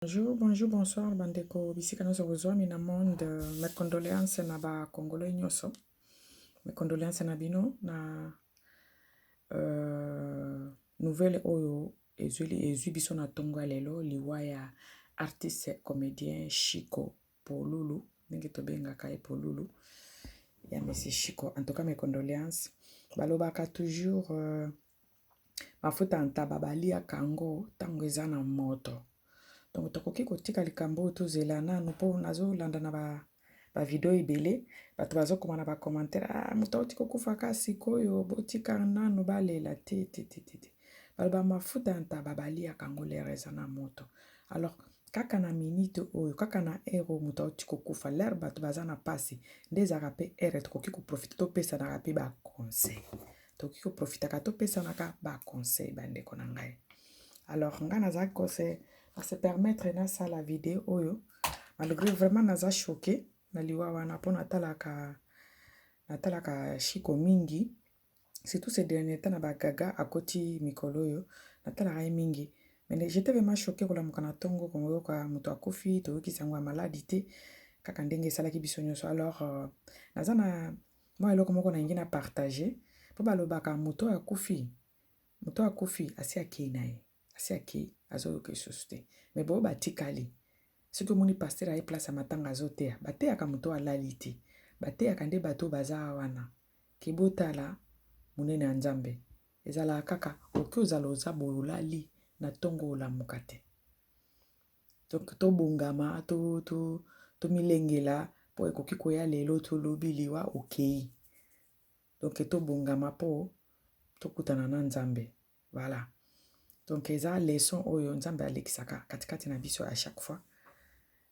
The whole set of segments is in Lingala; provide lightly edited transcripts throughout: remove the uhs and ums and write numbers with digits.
Bonjour, bonjour, bonsoir, bandeko. Bisika nous rejoint dans le monde. Mes condoléances na ba Congolais nyoso. Mes condoléances na bino na nouvelle oyo ezui biso na tonga lelo liwa ya artiste comédien Chico Polulu. Ndenge tobengaka ye Polulu. Ya monsieur Chico. En tout cas mes condoléances. Balobaka toujours mafuta ntaba balia kango tango eza na moto. Donc tokoki kotika likambo tozela nanu po nazolanda na ba video ebele bato bazokoma na ba commentaire moto otiko kufa kasi koyo botika nanu balela te baloba mafuta ntaba balia kango lere eza na moto. Alors kaka na minute oyo kaka na ero moto otiko kufa lere bato baza na pasi nde ezaka pe ere tokoki koprofite topesanaka pe ba conseil tokoki koprofitaka topesanaka ba conseil bandeko na ngai. Alors nga nazaki kose à se permettre na ça la vidéo oyo malgré vraiment naza choqué na liwa wana po natalaka Chico mingi surtout ces derniers temps na bagaga akoti mikolo oyo natalaka ye mingi mais j'étais vraiment choqué kolamuka na tongo koyoka moto akufi toyokisa yango ya maladi te kaka ndenge esalaki biso nyonso. Alors naza na mwa eloko moko nalingi na partager po balobaka moto akufi asi akei na ye asi akei azoyoka lisusu te mais bo batikali soki omoni paster aye place ya matanga azoteya bateyaka moto alali te bateyaka nde bato baza wana kebotala monene ya nzambe ezala kaka oki ozala oza bolali na tongo olamuka te. Donc tobongama tomilengela po ekoki koya lelo tolobi liwa okei. Donc tobongama po tokutana na nzambe. Voilà. Donc eza leçon oyo nzambe alekisaka katikati na biso à chaque fois.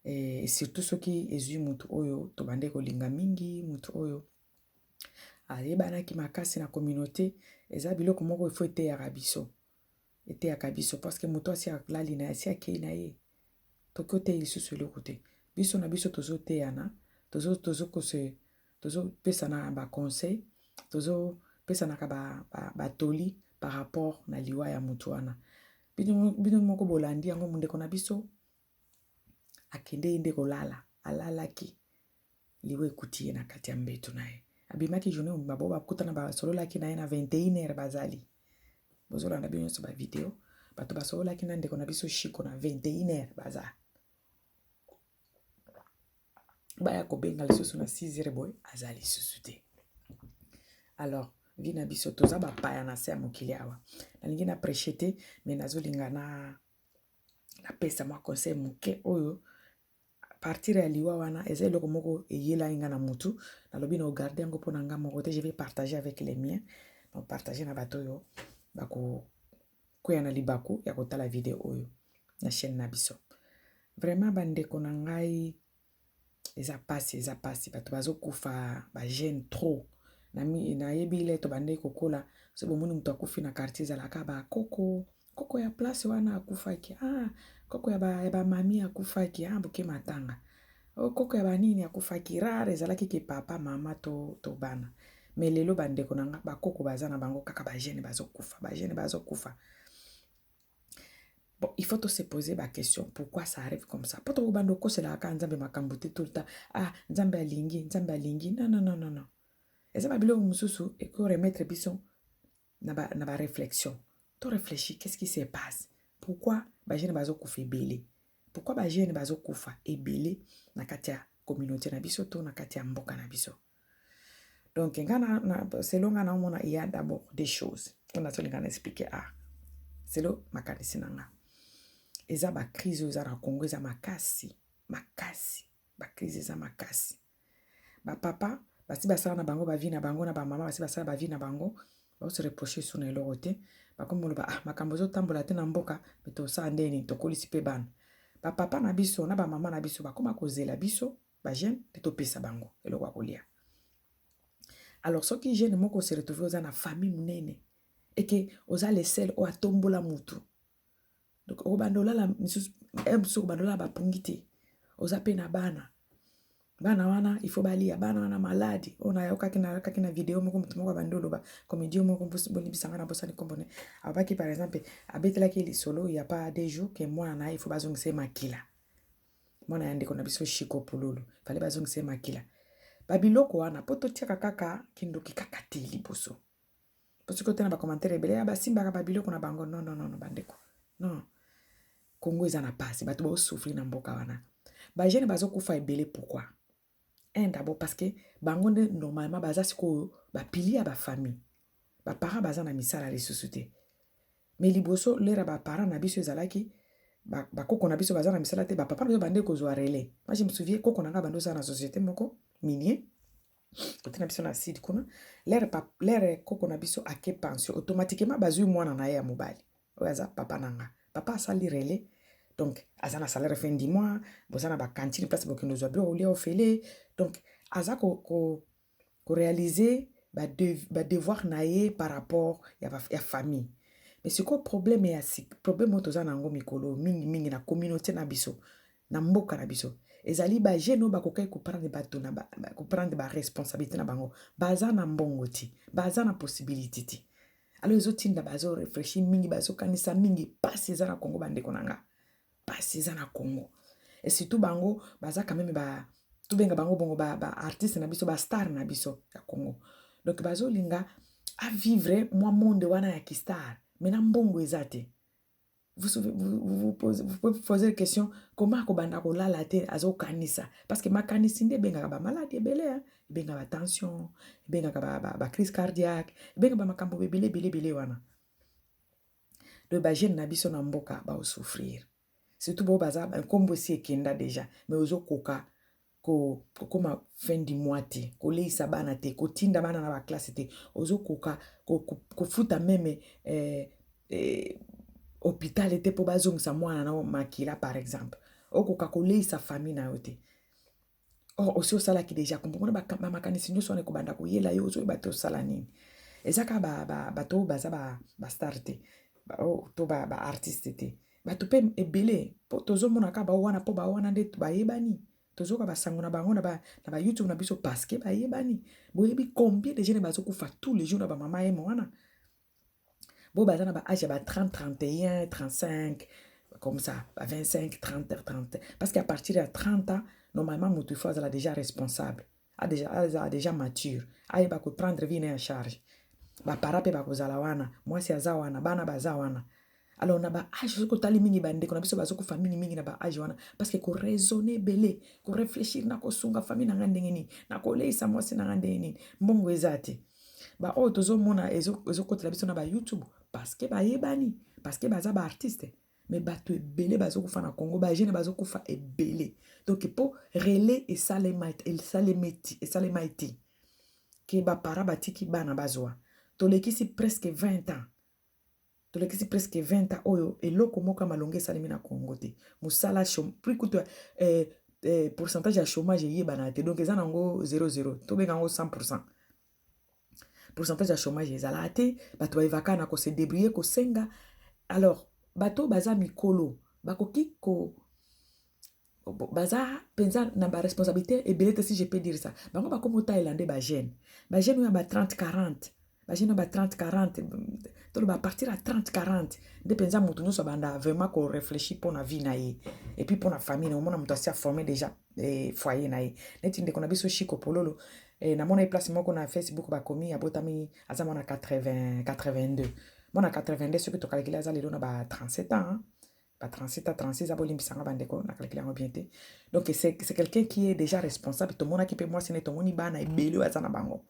Et surtout soki ezui mutu oyo tobande kolinga mingi mutu oyo ayebanaki makasi na communauté eza biloko moko il faut eteyaka biso parce que mutu asi alali na asi akei na ye toki oteya lisusu eloko te biso na biso tozoteyana tozopesana ba conseil tozopesanaka batoli par rapport na liwa ya mutu wana bino moko bolandi yango mundeko na biso akende inde kolala alalaki liwa ekuti ye na kati ya mbeto na ye abimaki journée mabo bakutana basololaki na ye na 21h bazali bozolanda bino nyonso ba video bato basololaki na ndeko na biso Chico na 21h baza baya kobenga lisusu na 6h boy azali lisusu te. Alors vi na biso toza bapaya na se ya mokili awa nalingi na prêcher mais nazolinga na pesa mwa conseil moke oyo partir ya liwa wana eza eloko moko eyela inga na mutu nalobi na ogarde yango mpo na nga moko te je vais partager avec les miens donc partager na bato oyo bako koya na libaku ya kotala video oyo na chaîne na biso. Vraiment bandeko na ngai eza pasi bato bazokufa ba jeune trop na yebi ile to bande kokola so bomoni mutu akufi na quartier zalaka ba koko ya place wana akufaki koko ya ba mami akufaki boke matanga koko ya banini akufaki rare ezalaki ke papa mama to bana mais lelo bandeko na nga bakoko baza na bango kaka ba jeune bazokufa. Bon, il faut se poser la question pourquoi ça arrive comme ça. Poto bando ko c'est la ka nzambe makambo te tout le temps nzambe alingi non. Eza babilo mususu et ko remettre biso na ba réflexion. To réfléchir qu'est-ce qui se passe? Pourquoi ba jeune bazokufa ebele? Pourquoi ba jeune bazokufa ebele na kati ya communauté na biso to na kati ya mboka na biso? Donc selon nga na mona il y a d'abord des choses. On a toli ngana expliquer selon makanisi nanga. Eza ba crise oza na Congo eza makasi ba crise eza makasi ba papa basi basala na bango ba vie na bango na ba mama basi basala ba vie na bango ba se reprocher sur na eloko te ba kombo ba makambo zo tambola te na mboka beto sa ndeni to kolisi pe bana ba papa na biso na ba mama na biso ba koma kozela biso ba jeune te to pesa bango eloko akolia. Alors soki jeune moko se retrouver oza na famille munene et que oza le seul o atombola mutu. Donc, au bandola la misus, bandola ba pungiti, oza pe na bana. Bana wana il faut balia bana wana maladi ona yoka kina vidéo moko mutu moko bandolo ba comédie moko boni bisanga na bosani kombone abaki par exemple abetela ki lisolo il y a pas des jours que moi na il faut bazongise makila mwana yande kona biso Chico Pololo fallait bazongise makila babiloko wana poto tiaka kaka kindoki kaka te liboso parce que tena ba commentaire ebele ba simba ba biloko na bango non bandeko non Congo eza na pasi bato ba souffrir na mboka wana ba jeune bazokufa ebele pourquoi d'abord parce que bango nde normalement baza sikoyo bapili ya bafamille baparent baza na misala lisusu te mais liboso lera baparent na biso ezalaki bakoko na biso baza na misala te bapapa na biso bande kozwa relais. Moi je me souviens koko na nga bando oza na société moko minier kote na biso na sud kuna lere koko na biso ake pension automatiquement bazwi mwana na ye ya mobali oyo aza papa na nga papa asali relais donc aza na salaire fin du mois boza na bakantine place bokende ozwa bio olia ofele donc aza ko réaliser ba devoir na ye par rapport ya famille mais siko problème ya problème oyo toza nango mikolo mingi na communauté na biso na mboka na biso ezali ba jeune oyo bakokai koprendre bato na koprendre ba responsabilité na bango baza na mbongo ti baza na possibilité ti alors ezotinda bazo réfléchir mingi bazokanisa mingi pasi eza na Congo bandeko na nga pasi eza na Congo et surtout bango baza quand même tobenga bango bongo ba artiste na biso ba star na biso ya Congo donc bazolinga a vivre moi monde wana ya kistar mais na mbongo eza te vous pouvez poser la question comment akobanda kolala te azokanisa parce que makanisi nde ebengaka bamaladi ebele ebengaka batension ebengaka bacrise cardiaque ebengaka bamakambo ebele wana donc bajeune na biso na mboka baosouffrir surtout bo baza nkombo esi ekenda déjà mais ozokoka kokoma fin du mois te koleisa bana te kotinda bana na baklasse te ozokoka kofuta meme hôpital ete mpo bazongisa mwana na makila par exemple okoka koleisa famille na yo te or osi osalaki déjà kompona bamakanisi nyonso wana ekobanda koyela yo ozoyeba te osala nini eza kaka bato oyo baza bastar te to baartiste te bato mpe ebele mpo tozomona kaka bawana mpo bawana nde bayebani tozoka basango na bango na bayoutube na biso parceke bayebani boyebi combien de jeunes bazokufa tous les jours na bamama emo wana bo baza na baage ya ba 30 31 35 comme ça 25 30 parce qu'à partir de 30 ans normalement moto faut azala déjà responsable a déjà mature ayeba koprendre vie na ya charge bapara mpe bakozala wana mwasi aza wana bana baza wana alors na baage soki otali mingi bandeko na biso bazokufa mingi na baage wana parce que koraisonne ebele koréfléchir na kosunga famille na nga ndenge nini na koleisa mwasi na nga ndenge nini mbongo eza te baoyo tozomona ezokotela biso na bayoutube parce que bayebani parce que baza baartiste mais bato ebele bazokufa na Congo bajeune bazokufa ebele donc mpo relais esalema ete ke bapara batiki bana bazwa tolekisi presque 20 ans oyo eloko moko ya malongo esalemi na Congo te mosala prix kutu pourcentage ya chômage eyebana te donc eza nango 00 tobenga yango 100%. Pourcentage ya chômage ezala te bato baevaka na kose débrouiller kosenga alors bato baza mikolo bakoki baza penza na ba responsabilité ebele te si je peux dire ça bango bakomo tailande ba jeune oyo ba 30-40 ba jeune ba 30-40 to ba partir à 30-40 de penza moto nyonso banda vraiment ko réfléchir pour na vie na ye et puis pour na famille na mona moto asi a formé déjà foyer na ye neti ndeko na biso Chico Pololo na mona place moko na Facebook bakomi abotami aza mona 82 mona 82 soki tokalekeli aza lelo na ba 37 ans ba 37 à 36 abolimbisanga bandeko na kalekeli yango bien te donc c'est quelqu'un qui est déjà responsable tomonaki mpe mwasi ne tomoni bana ebele oyo aza na bango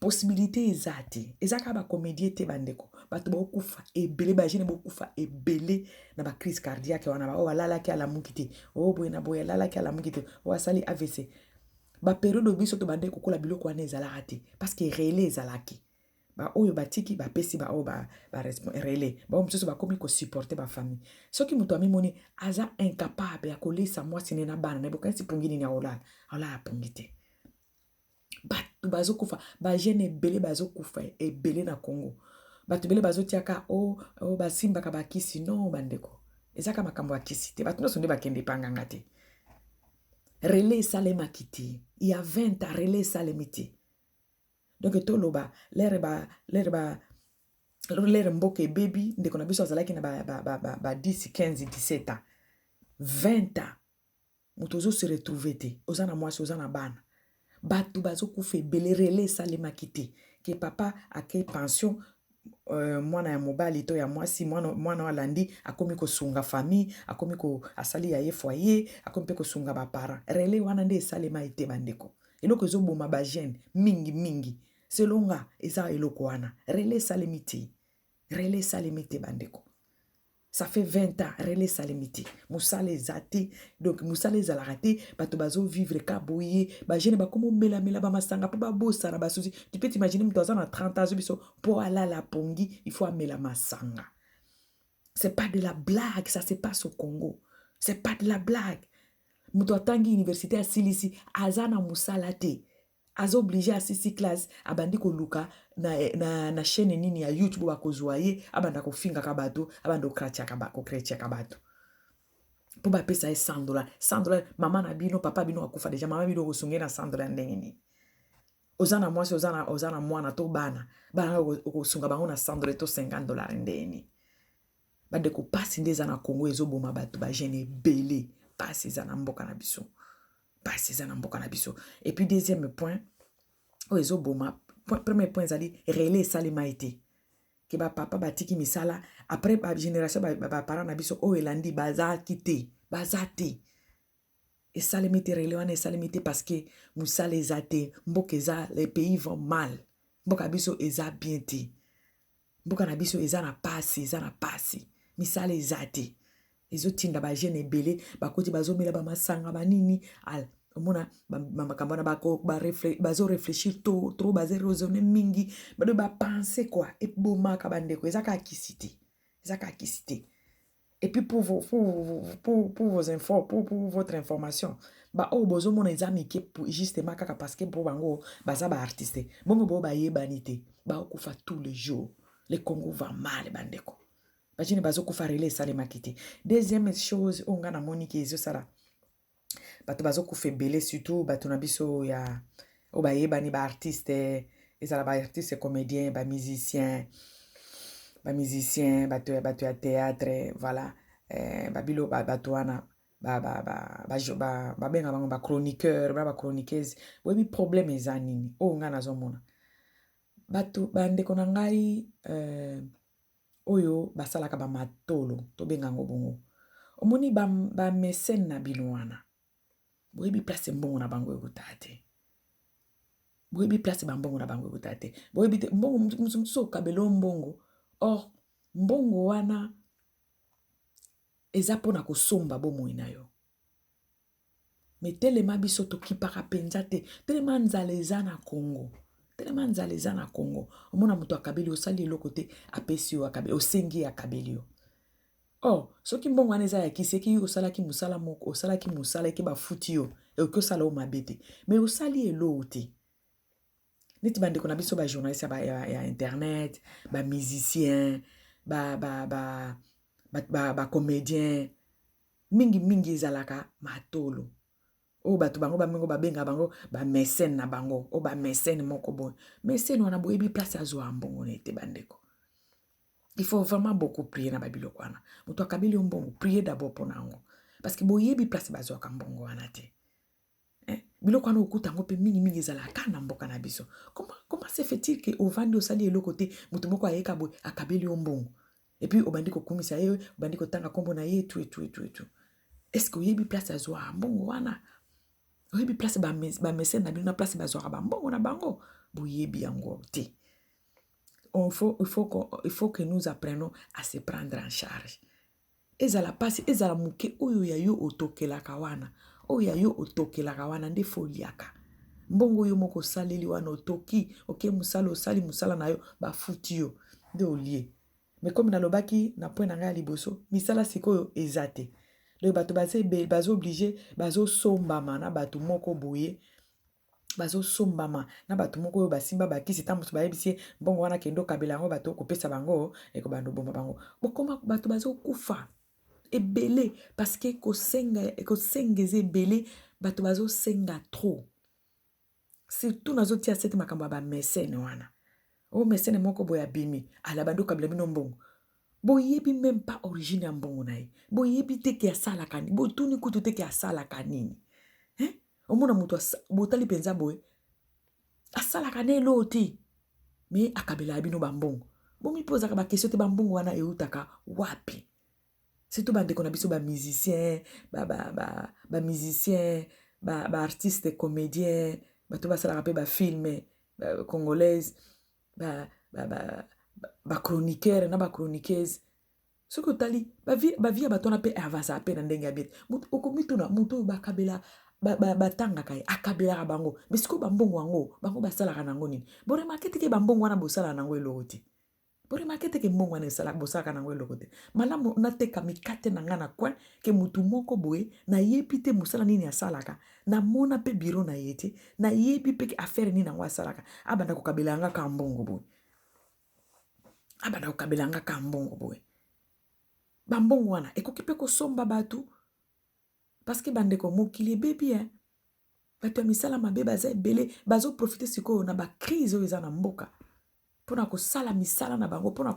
possibilité eza te eza kaka bacomédie te bandeko bato baokufa ebele bagene baokufa ebele na bacrise cardiaque wana oyo alalaki alamuki te oyo boye na boye alalaki alamuki te oyo asali AVC baperiode biso to bande kokola biloko wana ezalaka te parce que relais ezalaki oyo batiki bapesi oyo relais bao mosusu bakomi kosupporte bafamille soki moto amimoni aza incapable ya kolesa mwasi ne na bana na bokanisi pongi nini aolala apongi te bato bazokufa bagene ebele bazokufa ebele na Congo bato ebele bazotiaka basimbaka bakisi non bandeko ezaka makambo ya kisi te bato nyonso nde bakende panganga te relais salema kiti. Il y a 20 ans, relais salemiti. Donc, toloba, l'air mboke baby, de qu'on a besoin de na 10, 15, 17 ans. 20 ans. Mutozo se retrouver te. Ozana mwasi, ozana bana. Batu bazo kufe bele relais salema kiti. Que papa a ke pension, mwana ya mobali to ya mwasi, mwana alandi, akomi ko sunga famille, akomi ko asali ya ye foyer, akomi pe ko sunga ba para. Relais wana nde salema ite bandeko. Eloko ezo boma ba jeune mingi. Selonga eza eloko wana. Relais salemiti. Relais salemiti bandeko. Ça fait 20 ans, relais salemiti. Moussale zati, donc moussale zalarate, bato bazo vivre kaboye, ba jeune ba komo mela ba masanga pa ba bossa na ba souci. Tu peux t'imaginer mtoza na 30 ans biso pour aller à la pongi, il faut amela masanga. C'est pas de la blague, ça se passe au Congo. C'est pas de la blague. Muto atangi université à Silisi, azana moussala te. Azo obligé à sisi classe abandi ko luka na chaîne nini ya YouTube bakozwa ye abanda ko finga kabato abanda ko kratia kabato po ba pesa $100 $100 mama na bino papa bino akufa deja mama bino kosunge na $100 ndengeni ozana mwasi ozana mwana to bana kosunga bango na $100 to $50 ndeni bade ko pasi ndeza na Congo ezoboma bato ba jeune belé pasi za na mboka na biso. Et puis deuxième point, premier point, c'est relais salima été. Que ba papa batiki misala après ba génération ba parents na biso o elandi bazati. Et salimité relais wana salimité parce que musala ezate mbokeza les pays vont mal. Mboka biso eza bien te. Mboka na biso eza na pasi. Misala ezate. Ezotinda ba jeune ebele bakoti bazomela ba masanga banini al omona makambo na bazo réfléchir trop bazo raisonner mingi bado ba penser quoi et bomaka bandeko ezaka kisite et puis pour vos infos pour votre information ba o bozo mona ezami ke justement kaka parce que pour bango baza ba artiste bongo bo ba yebanité ba okufa tous les jours le Congo va mal bandeko. Bajini bazo kufa relais salema kiti. Deuxième chose, onga na moni ki ezo sala. Bato bazo kufa belé surtout bato na biso ya o ba yebani ba artiste, ezala ba artiste comédien, ba musicien, bato ya théâtre, voilà. Babilo bato wana ba benga bango ba chroniqueur, ba chroniqueuse. Webi problème ezanini. Onga na zomona. Bato bande kona ngai oyo basalaka ba matolo to bengango bongo omoni ba mécène na bino wana boyebi place mbongo na bango ekotate boyebi te mbongo mususu kabelo mbongo or mbongo wana eza pona kosomba bomoi na yo me telema biso tokipaka penza te telema nzala eza na Congo omona muto akabeli osali eloko te apesi yo akabeli osengi akabeli yo soki mbongo wana eza ya kiseki osalaki musala moko osalaki musala eke bafuti yo oki osala o mabe te me osali eloko te neti bandeko na biso ba journaliste ya internet ba musicien ba comédien mingi ezalaka matolo bato bango bamengo babenga bango ba mécène na bango ba mécène moko boy mécène wana boyebi place azwa mbongo nete bandeko. Il faut vraiment beaucoup prier na babiloko wana muto akabeli mbongo prier d'abord pour nango parce que boyebi place bazwa ka mbongo wana te biloko wana okuta ngo pe mingi ezalaka na mboka na biso. Comment se fait-il que ovandi osali eloko te muto moko ayeka boy akabeli mbongo et puis obandi ko kumisa ye obandi ko tanga kombo na ye tout est-ce que oyebi place azwa mbongo wana oyebi place ba mécène na bino na place bazwa ba mbongo na bango boyebi yango te. Il faut que nous apprenions à se prendre en charge. Ezala pasi ezala muke oyo ya yo otokelaka wana nde foliaka mbongo yo moko saleli wana otoki musala osali musala na yo bafuti yo nde olie. Mais comme nalobaki na point na ngai liboso misala sikoyo ezate donc bato bazo obligé bazo sombama na bato moko boye bazo sombama na bato moko oyo basimba bakisi ta mutu bayebisi mbongo wana kendo kabela yango bato kopesa bango eko bando bomba bango bokoma bato bazo kufa ebele parce que kosenga eza ebele bato bazosenga trop surtout nazotia sete makambo ya bamesene wana o mesene moko boye abimi ala bando kabila bino mbongo boyebi même pas origine ya mbongo na ye boyebi te ke asalaka nini botuni kutu te ke asalaka nini omona moto botali mpenza boye asalaka na eloo te me akabela bino bambongo bomipozaka bakestion te bambongo wana eutaka wapi surtout bandeko na biso bamusicien bamusicien baartiste comédien bato basalaka mpe bafilme congolaise bachroniqueur na bachroniqueuse soki otali bavie ya bato wana mpe avansaka mpe na ndenge ya bete okomituna moto oyo bakabela batangaka ye akabelaka bango me sikoyo bambongo yango bango basalaka nango nini boremake teke bambongo wana bosalaka nango eloko te boremake teke mbongo wana bosalaka nango eloko te malamu nateka mikate na nga na coin ke mutu moko boye nayebi te mosala nini asalaka namona mpe biro na ye te nayebi mpe affaire nini yango asalaka abanda kokabela yanga ka mbongo boye abanda kokabela yanga ka mbongo boye bambongo wana ekoki mpe kosomba bato parce que bandeko mokili ebebi bato ya misala mabe baza ebele bazoprofite sikoyo na bakrize oyo eza na mboka mpona kosala misala na bango mpona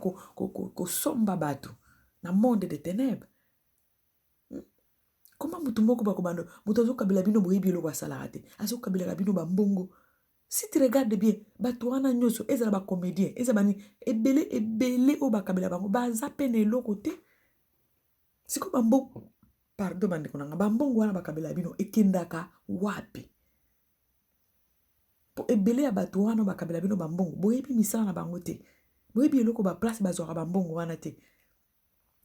kosomba bato na monde de ténèbre koma mutu moko bakobando moto azokabela bino boyebi eloko asalaka te azokabelaka bino bambongo si tu regardes bien bato wana nyonso ezala bacomédien eza bani ebele oyo bakabela bango baza mpe na eloko te sikoyo bambongo pardon bandeko nanga bambongo wana bakabela bino ekendaka wapi po ebele ya bato wana bakabela bino bambongo boyebi misala na bango te boyebi eloko baplace bazwaka bambongo wana te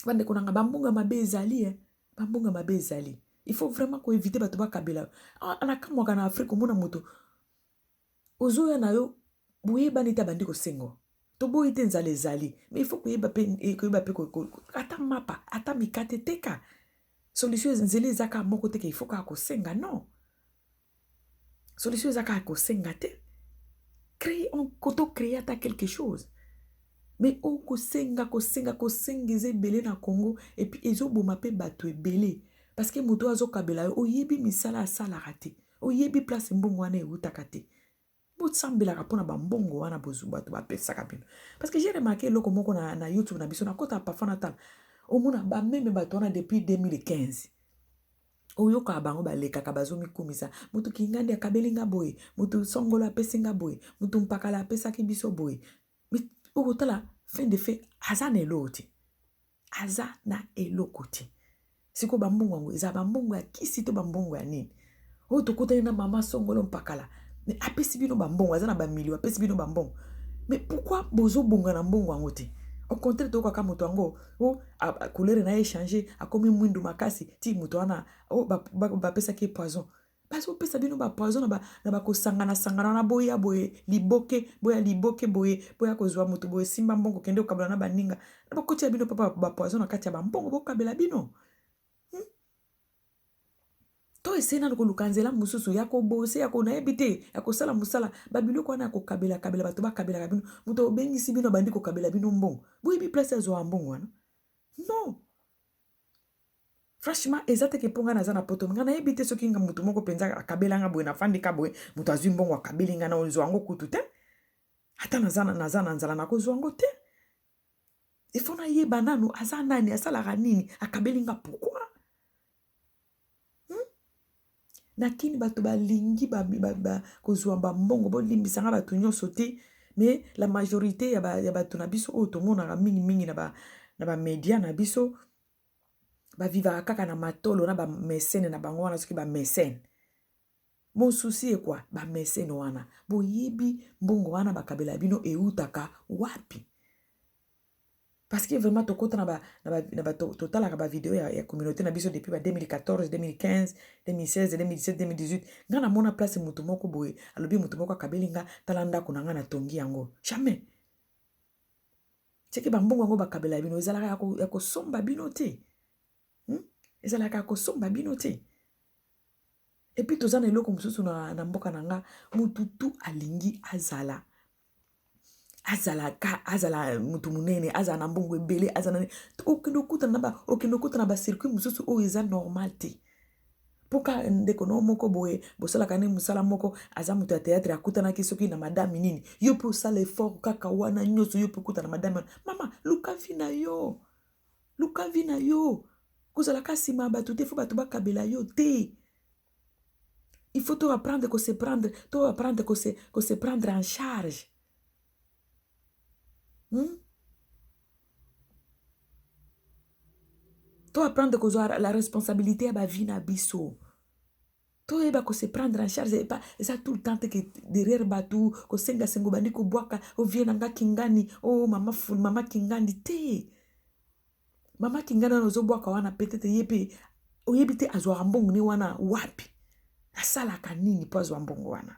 bandeko nanga bambongo ya mabe ezali bambongo ya mabe ezali il faut vraiment koevite bato bakabela anakamwaka na afrika omona moto ozoya na yo boyebani te abandi kosengo to boyi te nzala ezali mais il faut koyeba mpe ata mapa ata mikate teka solution nzela eza kaka moko te ke il faut kaka kosenga non solution eza kaka kosenga te créer ata quelque chose mais kosenga eza ebele na Congo epuis ezoboma mpe bato ebele parce que moto azokabela yo oyebi misala asalaka te oyebi place mbongo wana eutaka te bosambelaka mpona bambongo wana bato bapesaka bino parce que j'ai remarqué eloko moko na YouTube na biso nakota parfois natala omona bameme bato wana depuis 2015 oyokaka bango balekaka bazomikumisa mutu kingandi akabelinga boye mutu songolo apesinga boye mutu mpakala apesaki biso boye okotala fin de fait aza na eloko te aza na eloko te siko bambongo yango eza bambongo ya kisi to bambongo ya nini oyo tokotani na mama songolo mpakala mais apesi bino bambongo aza na bamilio apesi bino bambongo mais pourquoi bozobonga na mbongo yango te au contraire tokaka moto yango couleur na ye changer akomi mwindu makasi ti moto wana bapesaki poison bazopesa bino bapoison na bakosangana na boya boye liboke boya kozwa moto boye simba mbongo kende okabela na baninga na bakotia bino papa bapoison na kati ya bambongo bokabela bino to ese nanu koluka nzela mosusu ya kobose ya konayebi te ya kosala mosala babiloko wana ya kokabela bato bakabelaka bino moto obengisi bino bandi kokabela bino mbongo boyebi place azwa mbongo wana non franchement eza teke mponga naza na poto nga nayebi te soki nga moto moko mpenza akabelanga boye nafandika boye moto azwi mbongo akabelinga na ozwa yango kutu te ata naza na nzala nakozwa yango te ifo nayeba nanu aza nani asalaka nini akabelinga pourquoi nakini bato balingi kozwa bambongo bolimbisanga bato nyonso te mais la majorité ya bato na biso oyo tomonaka mingi na bamedia na biso bavivaka kaka na matolo na bamesene na bango wana soki bamesene mon souci quoi bamesene wana boyebi mbongo wana bakabela bino eutaka wapi parce que vraiment tokota na totalaka bavideo ya communauté na biso depuis 2014 2015 2016 2017 2018 nga namona place motu moko boye alobi motu moko akabelinga tala ndako na nga na tongi yango jamais seke bambongo yango bakabela bino ezalaka ya kosomba bino te ezalaka ya kosomba bino te epuis toza na eloko mosusu na mboka na nga mutu tu alingi azala azala mutu munene azala na mbongo ebele azala okende okutana ba circuit mosusu oyo eza normal te poka ndeko no moko boye bosalaka ne musala moko aza mutu ya théâtre akutanaki soki na madame nini yo mpe osala effort kaka wana nyonso yo mpe okutana madame mama luka vi na yo kozalaka nsima ya bato te fo bato bakabela yo te. Il faut tout apprendre que se prendre, tout apprendre que se prendre en charge. Tout apprendre que la responsabilité à la vie na biso. Tout eba que se prendre en charge et pas ça tout le temps que derrière batou que senga sengo bandi ko boaka o vienanga kingani oh mama kingani te. Mama kingana nozo boaka wana peut-être yepe o yebite azwa mbongo ni wana wapi. Asalaka nini po azwa mbongo wana.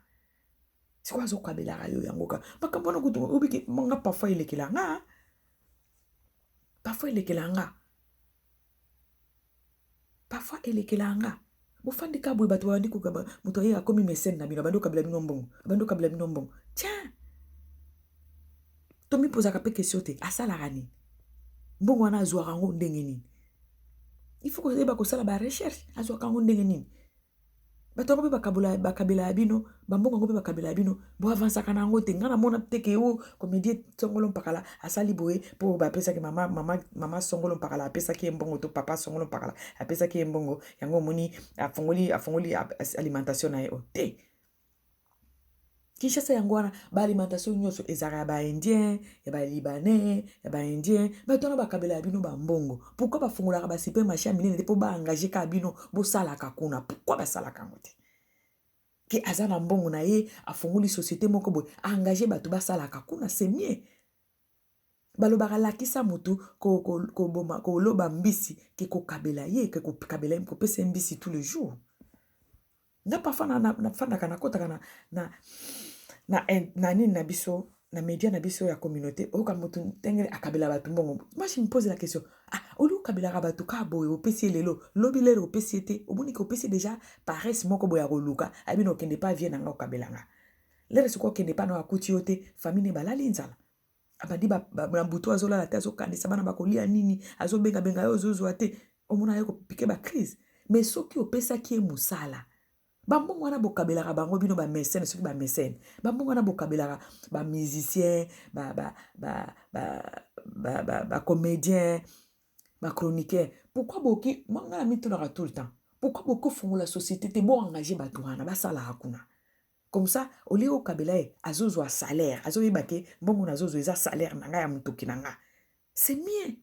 C'est quoi ce kabela yo yangoka makambo na kutu obiki manga parfois ilekelanga parfois ilekelanga bofandi kabwe bato bandi ko kaba muto ye akomi mécène na bino bando kabela bino mbongo tiens tomi posa ka pe question te asala rani mbongo wana azwa rango ndenge nini il faut que eba ko sala ba recherche azwa rango ndenge nini bato ko be bakabela abino bambongo ngo be bakabela abino bo avancer kana ngo te ngana mona teke o comédie songolo mpakala asali boye po ba pesa ke mama songolo mpakala apesa ki mbongo to papa songolo mpakala apesa ki mbongo yango moni afongoli alimentation na o te Kinshasa yango wana ba alimentation nyonso ezaka ba indien ya ba libanais ya ba indien bato na bakabela abino bambongo pourquoi ba fongolaka ba supermarché minene te po ba engager ka abino bo sala ka kuna pourquoi ba sala ka ngote ke azana mbongo na ye afongoli société moko boy engager bato ba sala ka kuna c'est mieux balobaka lakisa mutu ko loba mbisi ke ko kabela ye ke ko kabela ko pesa mbisi tous les jours na parfois na fanda kana kota kana na nini na biso na media na biso ya communauté oka mutu tengere akabela batu mbongo. Moi je me pose la question oli okabela batu ka boye opesi lelo lobi lelo opesi te obuni ko opesi déjà paresse moko boya koluka abino kende pa vie nanga okabelanga lelo siko kende pa no akuti yote famille balali nzala abandi ba mbuto azola la te azokandisa bana bakolia nini azobenga benga yo zozwa te omona yo ko piquer ba crise mais soki opesa ki musala bambongo wana bokabelaka bango bino ba mécène soki ba mécène bambongo wana bokabelaka ba musicien ba comédien ba chroniqueur pourquoi boki manga la mitona tout le temps pourquoi boko fongo la société te bo engager bato wana basala hakuna comme ça au lieu okabela azozwa salaire azoyebake mbongo nazozo eza salaire nanga ya mutoki nanga c'est mieux.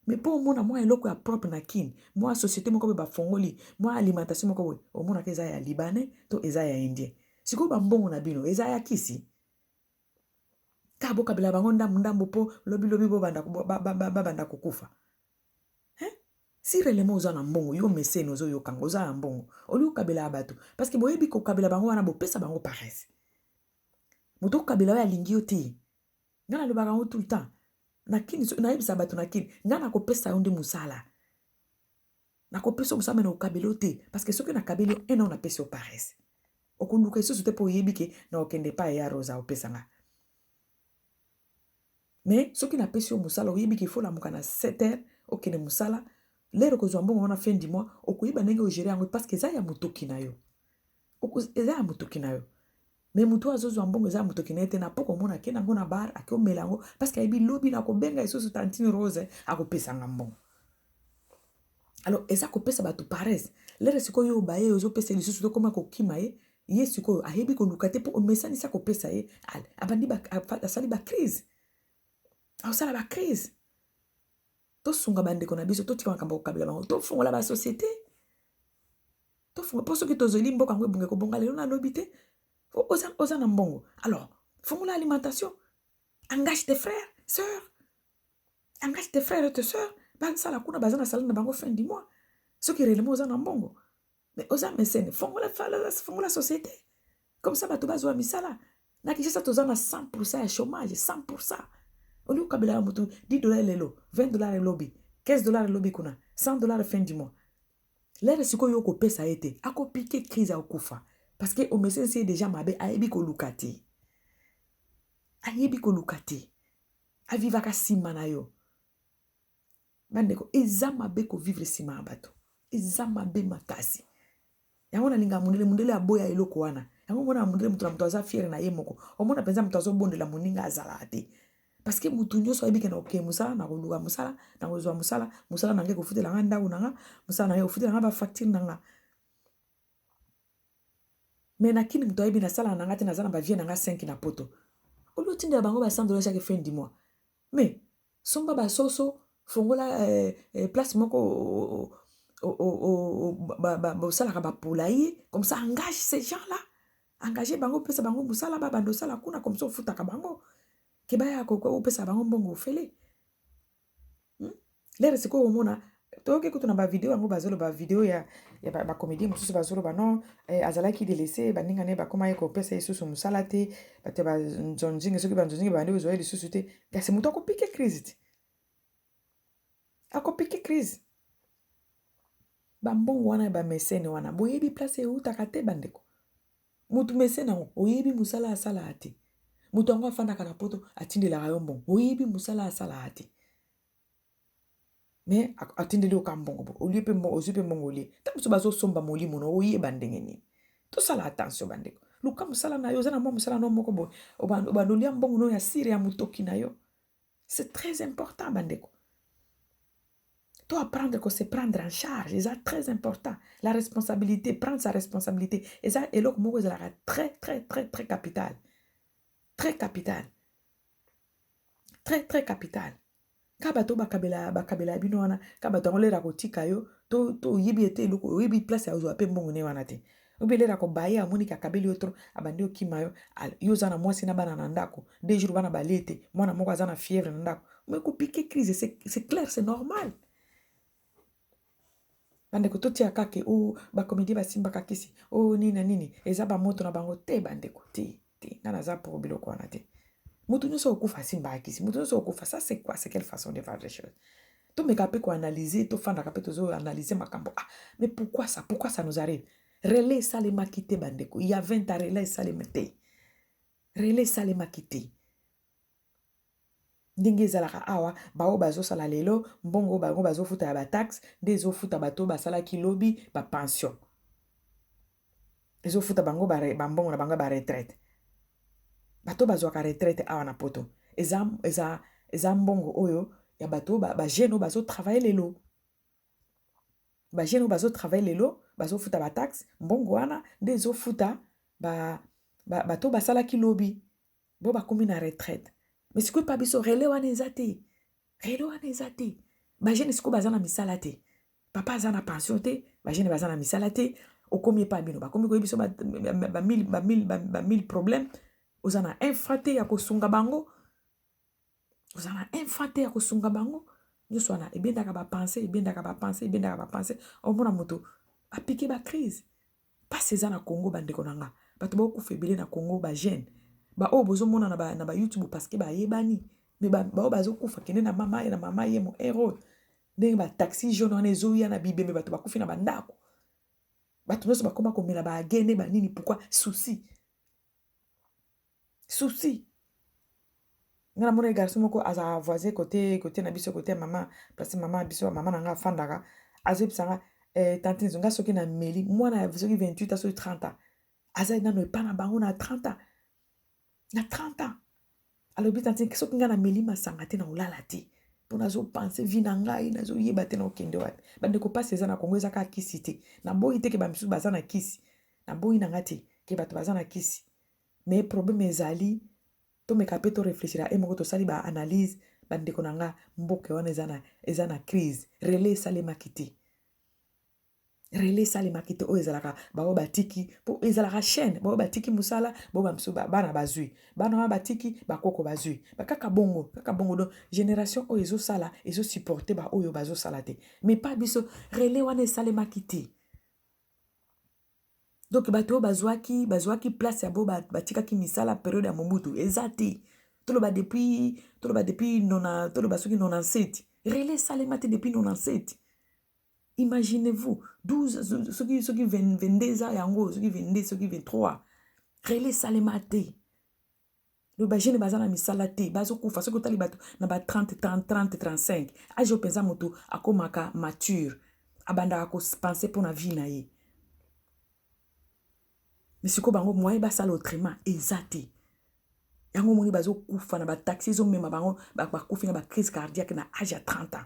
Mais pour moi, moi, eloko ya propre na kin. Moi, société moko be ba fongoli. Moi, alimentation moko boy. O mona ke eza ya libanais to eza ya indien. Siko ba mbongo na bino eza ya kisi. Ka boka bela bango ndambo po lobi bo banda kokufa. Si réellement oza na mbongo yo mécène ozo yo kango oza na mbongo. Oli okabela abatu parce que boyebi ko kabela bango wana bo pesa bango paresse. Moto kabela ya lingi yo te. Ngana lo barango tout le temps. Nakini na yebisa bato nakini ngana ko pesa onde musala na ko pesa musala na okabelo te parce que soki na kabelo ena on apesa paresse okunduka iso te po yebike na okende pa ya rosa opesanga mais soki na pesa musala oyebike faut la muka na 7h okende musala lero ko zwa mbongo na fin du mois okoyiba ndenge o gérer yango parce que za ya mutoki na yo eza ya mutoki na yo. Mais mutu azozwa mbongo eza mutoki na ete na poko mona kena ngona bar akomela ngo parce que aibi lobi na ko benga isusu tantine rose akopesa mbongo. Alors eza ko pesa batu paresse lere siko yo baye ozo pesa lisusu to koma ko kima ye siko ahebi ko lukate po omesani sa ko pesa abandi ba asali ba crise asala ba crise to sunga bande ko na biso to tika makambo ko kabela bango to fongola ba société to fongola poso ki tozoli mboka ngwe bunge ko bonga lelo na lobité oza na mbongo. Alors, fongola alimentation. Engage tes frères, sœurs. Engage tes frères et tes sœurs. Sala kuna bazana sala na bango fin du mois. Ceux qui réellement oza na mbongo. Mais oza mécène, fongola société. Comme ça, bato bazwa misala. Na Kinshasa toza na 100% ya chômage, 100%. Oli okabela mutu $10 lelo, $20 lobby, $15 lobby kuna, $100 fin du mois. Lere siko yo ko pesa ete, ako piquer crise au kufa. Parce que au médecin c'est déjà mabe ayebi ko lukati ayebi koluka te avivaka nsima na yo bandeko eza mabe kovivre nsima ya bato eza mabe makasi yango nalinga mundele aboya eloko wana yango mona mundele mutu na mutu aza fiere na ye moko omona penza mutu azobondela moninga azala te parce que mutu nyonso ayebi ke na oke musala na koluka musala na kozwa musala nange kofutela nga ndako nanga musala nange kofutela nga bafacture nanga mais nakini mutu ayebi nasala nanga te naza na bavie nanga 5 na poto olotindela bango ba $100 chaque fin du mois mais somba basoso fongola place moko bosalaka bapolaye comme ça engage ces gens-là engage bango pesa bango musala babando sala kuna comme ça ofutaka bango ke baya opesa bango mbongo ofele lere sikoyo omona toyoki kutu na bavideo yango bazoloba video ya bacomédie mosusu bazoloba non azalaki delese baninga ne bakoma ye kopesa ye susu mosala te bato banzonzingi soki banzonzingi bande ozwa ye lisusu te kasi moto akopike crise te akopike crise bambongo wana ya bamesene wana boyebi place eutaka te bandeko mutu mesene yango oyebi mosala asala te mutu yango afandaka na poto atindelaka yo mbongo oyebi mosala asala te mais atindeli oka mbongo bo olie pe mbongo ozwi pe mbongo olie ta mosusu bazosomba molimo no oyeba ndenge nini tosala attention bandeko luka mosala na yo oza na mwa mosala no moko boye obandolia mbongo no ya sire ya motoki na yo c'est très important bandeko to apprendre que se prendre en charge c'est très important la responsabilité prendre sa responsabilité eza eloko moko ezalaka très très très très capital très capital très très capital ka bato bakabela bino wana ka bato ngolera kotika yo to yebi ete eloko yebi place ya ozwa pe mbongo ne wana te obelera ko baye amoni ka kabeli otro abandi okima yo yo za na mwasi na bana na ndako 2 jours bana balete mwana moko aza na fièvre na ndako mais ko piquer crise c'est clair c'est normal bandeko totia kake bacomédie basimbaka kisi nini na nini eza bamoto na bango te bandeko te nga naza pour biloko wana te mutu nyonso okufa asimbaka kisi mutu nyonso okufa ça c'est quoi c'est quelle façon de faire les choses tomeka mpe koanalyse tofandaka mpe tozoanalyse makambo mais pourquoi ça nous arrive relais esalemaki te bandeko il y a 20 ans relais esalema te relais esalemaki te ndenge ezalaka awa bao bazosala lelo mbongo bango bazofuta ya bataxe nde ezofuta bato basalaki lobi bapension ezofuta bango bambongo na bango baretraite bato bazwaka retraite awa na poto eza mbongo oyo ya bato bagene oyo bazotravaille lelo bagene oyo bazotravaille lelo bazofuta bataxe mbongo wana nde ezofuta bato basalaki lobi bo bakomi na retraite mais sikoyo pa biso relais wana eza te bagene sikoyo baza na misala te papa aza na pension te bagene baza na misala te okomi epa bino bakomi koyebi biso bamille problème oza na infra te ya kosunga bango nyonso wana ebendaka bapense omona moto apike bacrise mpasi eza na congo bandeko na nga bato baokufa ebele na congo bagene baoyo bozomona na bayoutube parceke bayebani me baoyo bazokufa kende na mama ye mo hero ndenge bataxi jaune wana ezoya na bibembe bato bakufi na bandako bato nyonso bakoma komela bagene banini pourkui souci nga na mona garçon moko aza voisin côté na biso côté mama place mama biso mama na nga afandaka azoyebisanga tante nga soki na meli mwana soki 28 soki 30 ans aza nano epa na bango na 30 ans alobi tante soki nga na meli masanga te na olala te mpo nazopense vi na ngai nazoyeba te na okende wapi bandeko mpasi eza na kongo eza kaka kisi te naboyi te ke bamisusu baza na kisi naboyi na nga te ke bato baza na kisi mais problème ezali tomeka mpe toreflechira moko tosali baanalyse bandeko na nga mboka wana eza na crise relais esalemaki te oyo ezalaka bao batiki mpo ezalaka chaîne bao batiki mosala bao bamisu bana bazwi bana wana batiki bakoko bazwi kaka bongo do génération oyo ezosala ezosupporte baoyo bazosala te mais pa biso relais wana esalemaki te donc bato oyo bazwaki place ya bo batikaki misala periode ya mobutu eza te toloba depuis toloba soki 97 relais esalema te depuis 97 imaginez-vous 12 soki 22 ans yango soki 22 soki 23 relais esalema te le bajene bazana misala te bazo kufa soki otali bato na ba 30 35 age openza moto akomaka mature abandaka kopense mpo na vie na ye mais sikoyo bango moyen basala autrement eza te yango moni bazokufa na bataxi ezomema bango bakufi na bacrise cardiaque na age ya 30 ans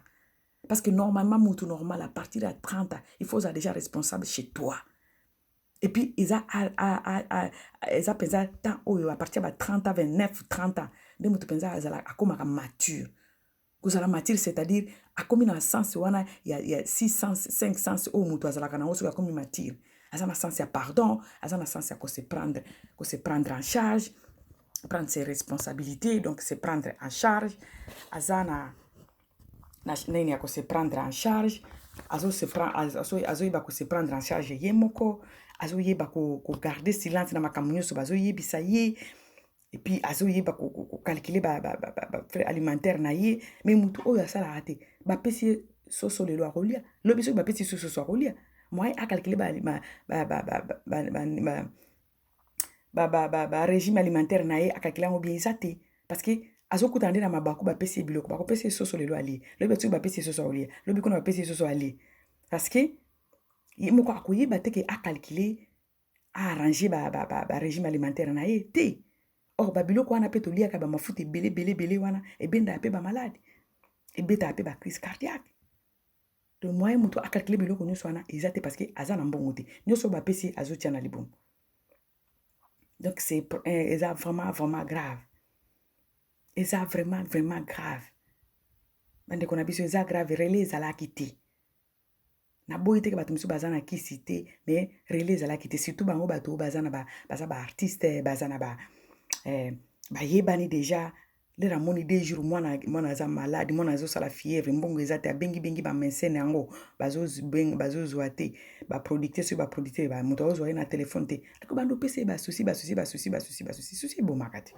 parce que normalement moto normal à partir de 30 ans il faut être déjà responsable chez toi et puis eza penza temps oyo à partir de 30 ans 29 30 ans nde moto penza azala akomaka mature kozala mature c'est-à-dire akomi na sens wana ya 6 sens 5 sens oyo moto azalaka nango soki akomi mature aza na sens ya pardon aza na sens ya se prendre en charge prendre ses responsabilités donc se prendre en charge aza na nini ya se prendre en charge azoyeba se prendre en charge ye moko azoyeba garder silence na makambo nyonso bazoyebisa ye et puis azoyeba calculer frais alimentaire na ye mais mutu oyo asalaka te bapesi soso lelo akolia lobi soki bapesi soso akolia moyen acalculer régime alimentaire na ye acalculer yango bien eza te parce que azokuta nde na mabaku bapesi ye biloko bakopesi ye soso lelo alie lobi soki bapesi ye soso akolia lobi kuna bapesi ye soso alie parce que ye moko akoyeba te ke acalculer arranger régime alimentaire na ye te or babiloko wana mpe toliaka bamafuta ebele wana ebendaka mpe bamaladi ebetaka mpe bacrise cardiaque donc moyen moto acalculer biloko nyonso wana eza te parce que aza na mbongo te nyonso bapesi azotia na libumu donc c'est eza vraiment grave eza vraiment grave bandeko na biso eza grave relais ezalaki te naboyi te ke bato mosusu baza na kisi te mais relais ezalaki te surtout bango bato baza baartiste baza na bayebani déjà lera moni 2 jours mwana aza malade mwana azosala fièvre mbongo eza te abengi bamensene yango bazozwa te baproducteur soki baproducteur moto azozwa ye na telefone te ako bando opesa ye basusi susi ebomaka te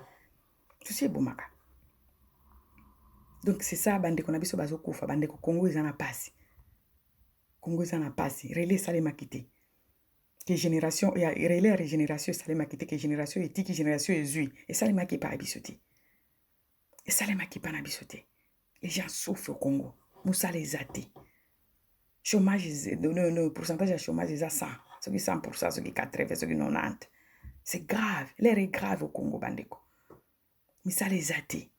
susi ebomaka donc c'est ça bandeko na biso bazokufa bandeko Congo eza na pasi relais esalemaki te ke génération ya relais ya régénération esalemaki te ke génération etiki génération ezwi esalemaki epa na biso te esalemaki epa na biso te les gens souffrent au Congo mosala eza te chômage le pourcentage ya chômage eza 100 soki 100% soki 80 soki 90 c'est grave l'air est grave au Congo bandeko misala eza te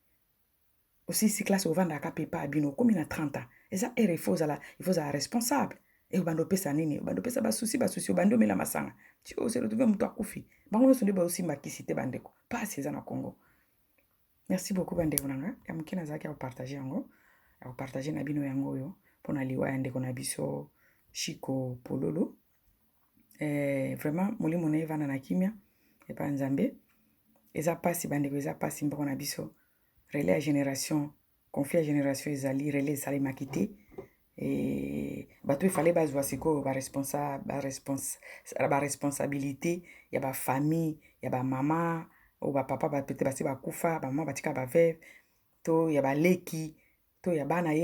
aussi si classe ovandaka mpe epa abino okomi na 30 ans eza ere il faut zala responsable et obando pesa nini obando pesa basusi obando omela masanga ti ose retrouve moto akufi bango nyonso nde baosimba kisi te bandeko pasi eza na Congo. Merci beaucoup bandeko nanga ya moke nazalaki ya kopartage yango ya kopartage na bino yango oyo mpona liwa ya ndeko na biso Chico Pololo vraiment molimo na ye evanda na kimia epa nzambe eza pasi bandeko eza pasi mboko na biso relais ya génération conflit ya génération ezali relais esalemaki te bato efale bazwa sikoyo baresponsabilité ya bafamille ya bamama oyo bapapa bapete basi bakufa bamama batika baveve to ya baleki to ya bana ye